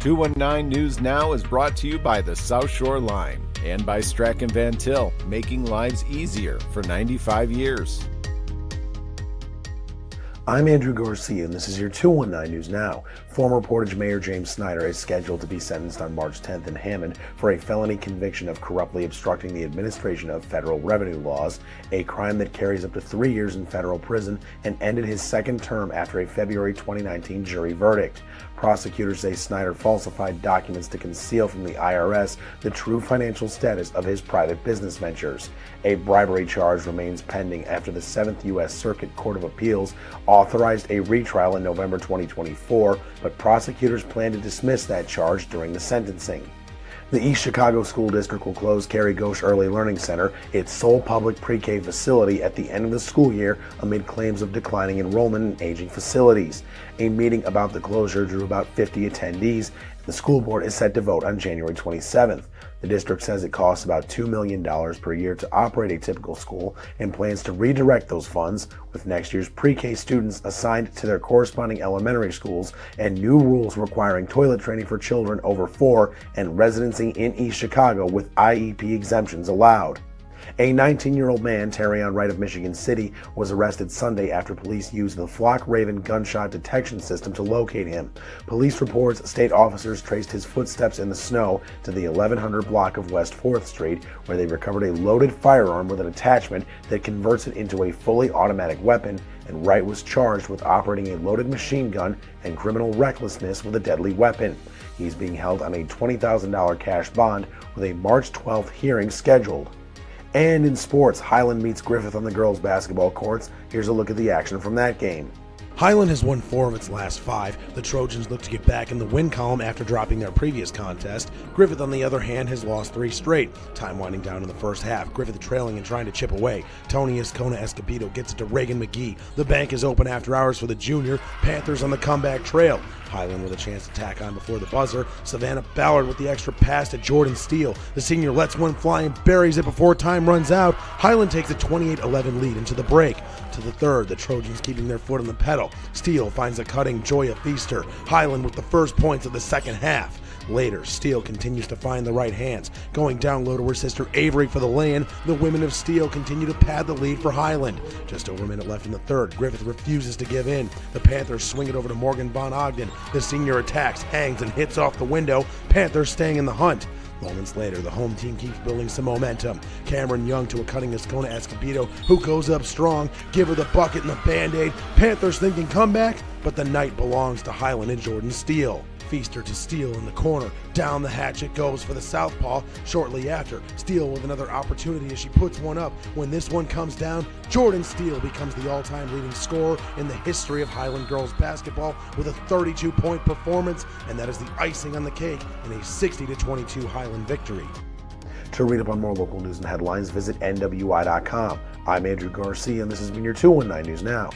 219 News Now is brought to you by the South Shore Line and by Strachan Van Til, making lives easier for 95 years. I'm Andrew Garcia, and this is your 219 News Now. Former Portage Mayor James Snyder is scheduled to be sentenced on March 10th in Hammond for a felony conviction of corruptly obstructing the administration of federal revenue laws, a crime that carries up to 3 years in federal prison and ended his second term after a February 2019 jury verdict. Prosecutors say Snyder falsified documents to conceal from the IRS the true financial status of his private business ventures. A bribery charge remains pending after the 7th U.S. Circuit Court of Appeals authorized a retrial in November 2024, but prosecutors plan to dismiss that charge during the sentencing. The East Chicago School District will close Carrie Ghosh Early Learning Center, its sole public pre-K facility, at the end of the school year amid claims of declining enrollment in aging facilities. A meeting about the closure drew about 50 attendees, and the school board is set to vote on January 27th. The district says it costs about $2 million per year to operate a typical school and plans to redirect those funds, with next year's pre-K students assigned to their corresponding elementary schools and new rules requiring toilet training for children over 4 and residency in East Chicago with IEP exemptions allowed. A 19-year-old man, Terrion Wright of Michigan City, was arrested Sunday after police used the Flock Raven gunshot detection system to locate him. Police reports state officers traced his footsteps in the snow to the 1100 block of West 4th Street, where they recovered a loaded firearm with an attachment that converts it into a fully automatic weapon, and Wright was charged with operating a loaded machine gun and criminal recklessness with a deadly weapon. He's being held on a $20,000 cash bond with a March 12th hearing scheduled. And in sports, Highland meets Griffith on the girls' basketball courts. Here's a look at the action from that game. Highland has won 4 of its last 5. The Trojans look to get back in the win column after dropping their previous contest. Griffith, on the other hand, has lost 3 straight. Time winding down in the first half. Griffith trailing and trying to chip away. Tony Escobedo gets it to Reagan McGee. The bank is open after hours for the junior. Panthers on the comeback trail. Highland with a chance to tack on before the buzzer. Savannah Ballard with the extra pass to Jordan Steele. The senior lets one fly and buries it before time runs out. Highland takes a 28-11 lead into the break. To the third, the Trojans keeping their foot on the pedal. Steele finds a cutting Joya Feaster. Highland with the first points of the second half. Later, Steele continues to find the right hands. Going down low to her sister Avery for the lay-in, the women of Steele continue to pad the lead for Highland. Just over a minute left in the third, Griffith refuses to give in. The Panthers swing it over to Morgan Von Ogden. The senior attacks, hangs, and hits off the window. Panthers staying in the hunt. Moments later, the home team keeps building some momentum. Cameron Young to a cutting Ascona Escobedo, who goes up strong. Give her the bucket and the Band-Aid. Panthers thinking comeback, but the night belongs to Highland and Jordan Steele. Feaster to Steele in the corner. Down the hatch it goes for the southpaw. Shortly after, Steele with another opportunity as she puts one up. When this one comes down, Jordan Steele becomes the all-time leading scorer in the history of Highland girls basketball with a 32-point performance, and that is the icing on the cake in a 60-22 Highland victory. To read up on more local news and headlines, visit NWI.com. I'm Andrew Garcia, and this has been your 219 News Now.